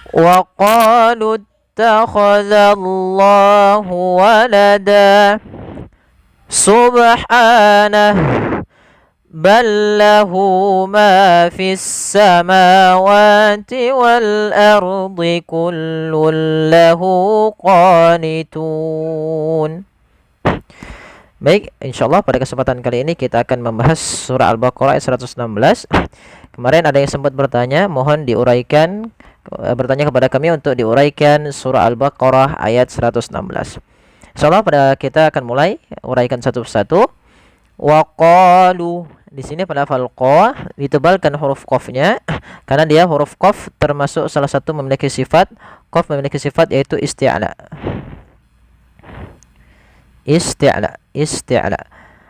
Wa qalu ittakhadallahu walada. Subhanah. Bal lahu ma fis samawati wal ardi kullun lahu qanitun. Baik, insyaallah pada kesempatan kali ini kita akan membahas surah Al-Baqarah ayat 116. Kemarin ada yang sempat bertanya, mohon diuraikan, bertanya kepada kami untuk diuraikan surah Al-Baqarah ayat 116. Insyaallah pada kita akan mulai uraikan satu persatu. Wa qalu, di sini pada hafal qa ditebalkan huruf qafnya karena dia huruf qaf termasuk salah satu memiliki sifat, qaf memiliki sifat yaitu isti'la. Isti'la.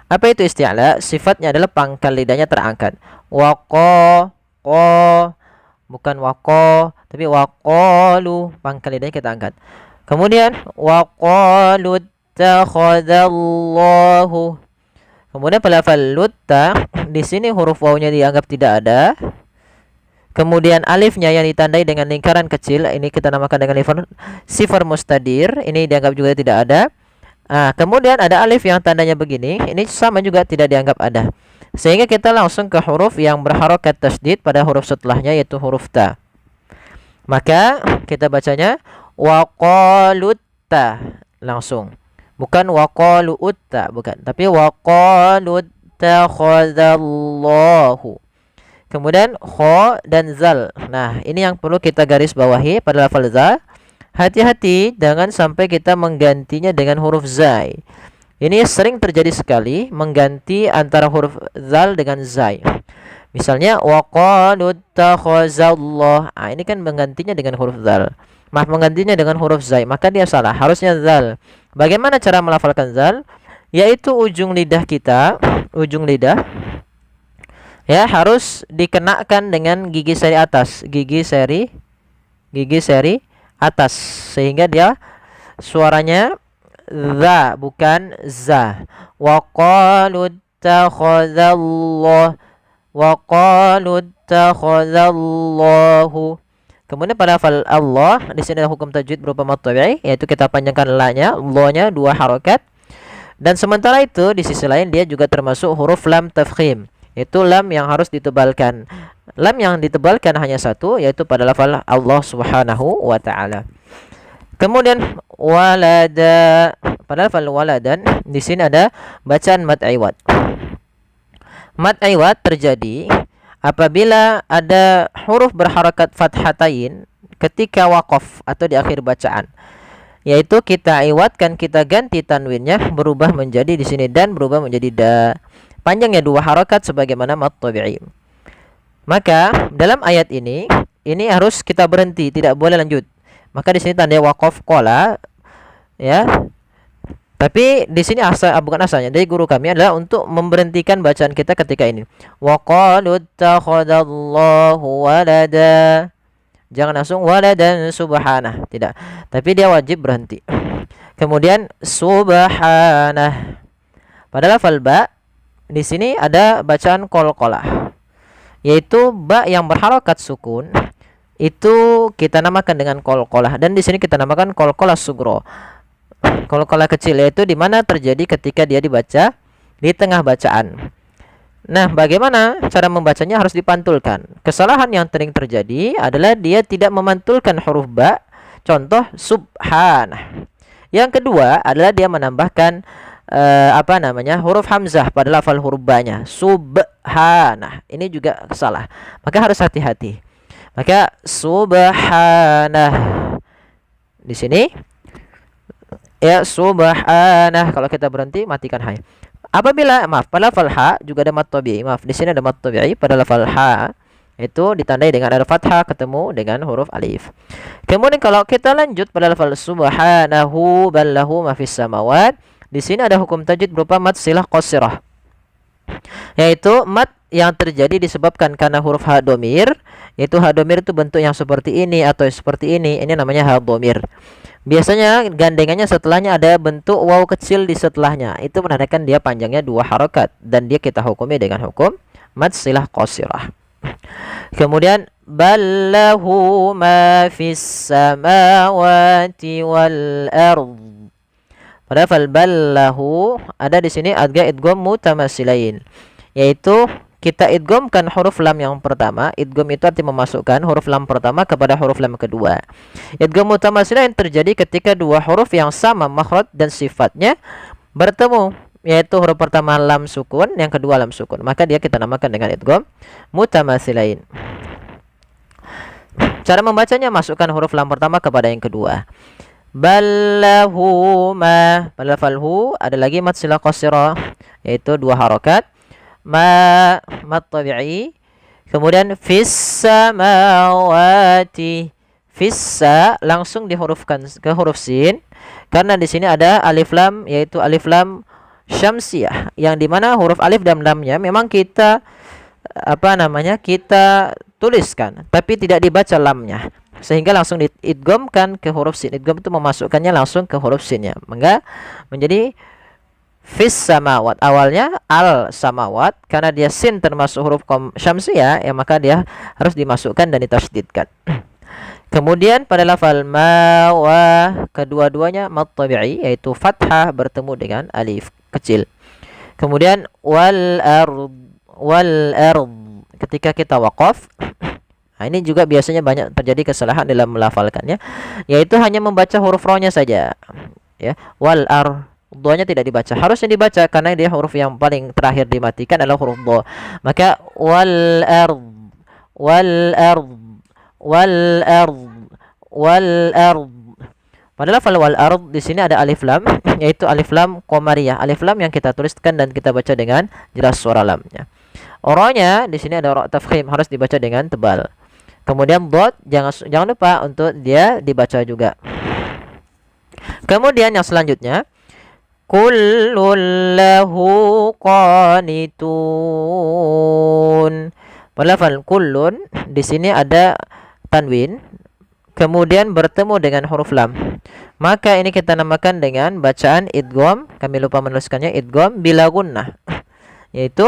Apa itu isti'la? Sifatnya adalah pangkal lidahnya terangkat. Wa qa, bukan wa qa, tapi wa qalu, pangkal lidahnya kita angkat. Kemudian wa qalu takhadallahu. Kemudian pada lafal lutta, di sini huruf wawunya dianggap tidak ada. Kemudian alifnya yang ditandai dengan lingkaran kecil, ini kita namakan dengan sifar mustadir, ini dianggap juga tidak ada. Kemudian ada alif yang tandanya begini, ini sama juga tidak dianggap ada. Sehingga kita langsung ke huruf yang berharokat tasdid pada huruf setelahnya, yaitu huruf ta. Maka kita bacanya wa qalutta langsung. Bukan wa qalu utta, bukan, tapi wa qalu takhadallahu. Kemudian kha dan zal. Nah, ini yang perlu kita garis bawahi pada lafal za. Hati-hati jangan sampai kita menggantinya dengan huruf zai. Ini sering terjadi sekali mengganti antara huruf zal dengan zai. Misalnya wa qalu takhazallah. Ini kan menggantinya dengan huruf zal. Menggantinya dengan huruf zai, maka dia salah. Harusnya zal. Bagaimana cara melafalkan zal? Yaitu ujung lidah kita, ujung lidah ya harus dikenakan dengan gigi seri atas, gigi seri atas, sehingga dia suaranya za bukan za. Wa qalu takhadallahu, wa qalu takhadallahu. Kemudian pada hafal Allah, di sini ada hukum tajwid berupa mad tabi'i, yaitu kita panjangkan la-nya, lo-nya 2 harokat. Dan sementara itu di sisi lain dia juga termasuk huruf lam tafkhim, yaitu lam yang harus ditebalkan. Lam yang ditebalkan hanya satu, yaitu pada lafal Allah Subhanahu wa taala. Kemudian walada, pada lafal waladan di sini ada bacaan mad iwad. Mad iwad terjadi apabila ada huruf berharakat fathatain ketika waqaf atau di akhir bacaan, yaitu kita iwatkan, kita ganti tanwinnya berubah menjadi di sini dan berubah menjadi da. Panjangnya 2 harakat sebagaimana mad tabi'i. Maka dalam ayat ini harus kita berhenti, tidak boleh lanjut. Maka di sini tanda waqaf qala ya. Tapi di sini bukan asalnya dari guru kami adalah untuk memberhentikan bacaan kita ketika ini. Wa qalu takhadallahu walada. Jangan langsung waladan subhanah, tidak. Tapi dia wajib berhenti. Kemudian subhanah. Pada lafal ba di sini ada bacaan qalqalah, yaitu ba yang berharokat sukun. Itu kita namakan dengan qalqalah, dan di sini kita namakan qalqalah sugro. Qalqalah kecil, yaitu di mana terjadi ketika dia dibaca di tengah bacaan. Nah, bagaimana cara membacanya? Harus dipantulkan. Kesalahan yang sering terjadi adalah dia tidak memantulkan huruf ba. Contoh subhanah. Yang kedua adalah dia menambahkan huruf hamzah pada lafal huruf ba-nya. Subhanah. Ini juga salah. Maka harus hati-hati. Maka subhanah. Di sini ya subhanah, kalau kita berhenti matikan ha. Apabila pada lafal ha juga ada mad tabi'i. Di sini ada mad tabi'i pada lafal ha, itu ditandai dengan ada fathah ketemu dengan huruf alif. Kemudian kalau kita lanjut pada lafal subhanahu bal lahu ma fis samawat, di sini ada hukum tajwid berupa mad silah qasirah, yaitu mad yang terjadi disebabkan karena huruf ha domir, yaitu ha domir itu bentuk yang seperti ini atau seperti ini namanya ha domir. Biasanya gandengannya setelahnya ada bentuk waw kecil di setelahnya. Itu menandakan dia panjangnya 2 harokat, dan dia kita hukumi dengan hukum mad silah qasirah. Kemudian ballahu ma fis samawati wal ard. Pada fal ballahu ada di sini adga idgham mutamatsilain, yaitu kita idghamkan huruf lam yang pertama. Idgham itu arti memasukkan huruf lam pertama kepada huruf lam kedua. Idgham mutamatsilain terjadi ketika dua huruf yang sama makhraj dan sifatnya bertemu, yaitu huruf pertama lam sukun, yang kedua lam sukun. Maka dia kita namakan dengan idgham mutamatsilain. Cara membacanya, masukkan huruf lam pertama kepada yang kedua. Ballahu ma, pada falhu ada lagi mad silah qasirah, yaitu dua harokat. Ma mad tabi'i, kemudian fis samawati, fissa langsung dihurufkan ke huruf sin karena di sini ada alif lam, yaitu alif lam syamsiyah, yang dimana huruf alif dan lamnya memang kita kita tuliskan tapi tidak dibaca lamnya, sehingga langsung diidghamkan ke huruf sin. Idgham itu memasukkannya langsung ke huruf sinnya, maka menjadi fis samawat. Awalnya al samawat, karena dia sin termasuk huruf syamsiyah, ya maka dia harus dimasukkan dan ditasydidkan. Kemudian pada lafal ma wa, kedua-duanya mad tabi'i, yaitu fathah bertemu dengan alif kecil. Kemudian wal ard, ketika kita waqaf, nah ini juga biasanya banyak terjadi kesalahan dalam melafalkannya, yaitu hanya membaca huruf ro-nya saja, ya. Wal ard, do-nya tidak dibaca, harusnya dibaca karena dia huruf yang paling terakhir dimatikan adalah huruf do. Maka wal ard, wal ard, wal ard, wal ard. Pada lafal wal ard di sini ada alif lam, yaitu alif lam qamariyah, alif lam yang kita tuliskan dan kita baca dengan jelas suara lamnya. Ro-nya di sini ada ro tafkhim, harus dibaca dengan tebal. Kemudian dot, jangan lupa untuk dia dibaca juga. Kemudian yang selanjutnya, kullun lahu qanitun. Pada lafal kullun di sini ada tanwin, kemudian bertemu dengan huruf lam. Maka ini kita namakan dengan bacaan idgham, kami lupa menuliskannya, idgham bila gunnah. Yaitu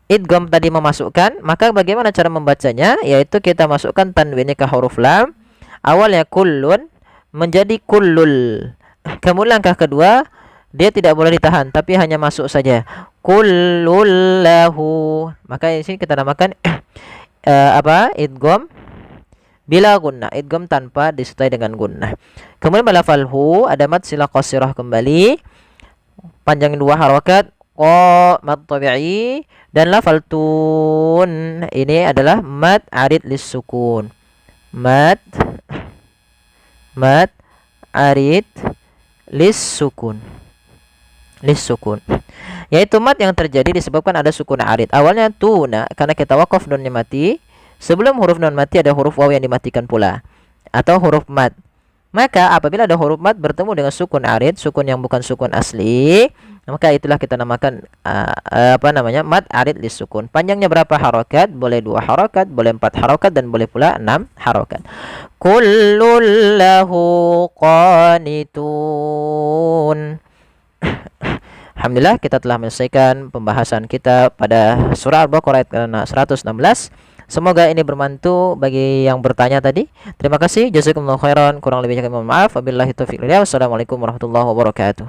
idgham tadi memasukkan, maka bagaimana cara membacanya? Yaitu kita masukkan tanwinnya ke huruf lam. Awalnya kullun menjadi kullul. Kemudian langkah kedua, dia tidak boleh ditahan tapi hanya masuk saja. Kullul lahu. Maka di sini kita namakan idgham bila gunnah, idgham tanpa disertai dengan gunnah. Kemudian pada lafal hu ada mad silah qasirah kembali, panjang dua harakat, qa mad tabi'i, dan lafal tun ini adalah mad arid lis sukun. Mad arid lis sukun, yaitu mad yang terjadi disebabkan ada sukun arid. Awalnya tuna karena kita wakaf nunnya mati, sebelum huruf nun mati ada huruf waw yang dimatikan pula, atau huruf mad. Maka apabila ada huruf mad bertemu dengan sukun arid, sukun yang bukan sukun asli, maka itulah kita namakan mad arid lis sukun. Panjangnya berapa harakat? Boleh 2 harakat, boleh 4 harakat, dan boleh pula 6 harakat. Kullun lahu qanitun. Alhamdulillah, kita telah menyelesaikan pembahasan kita pada surah Al-Baqarah ayat 116. Semoga ini bermantu bagi yang bertanya tadi. Terima kasih. Jazakumullahu khairan. Kurang lebihnya kami mohon maaf. Wabillahi taufiq wal hidayah. Wassalamualaikum warahmatullahi wabarakatuh.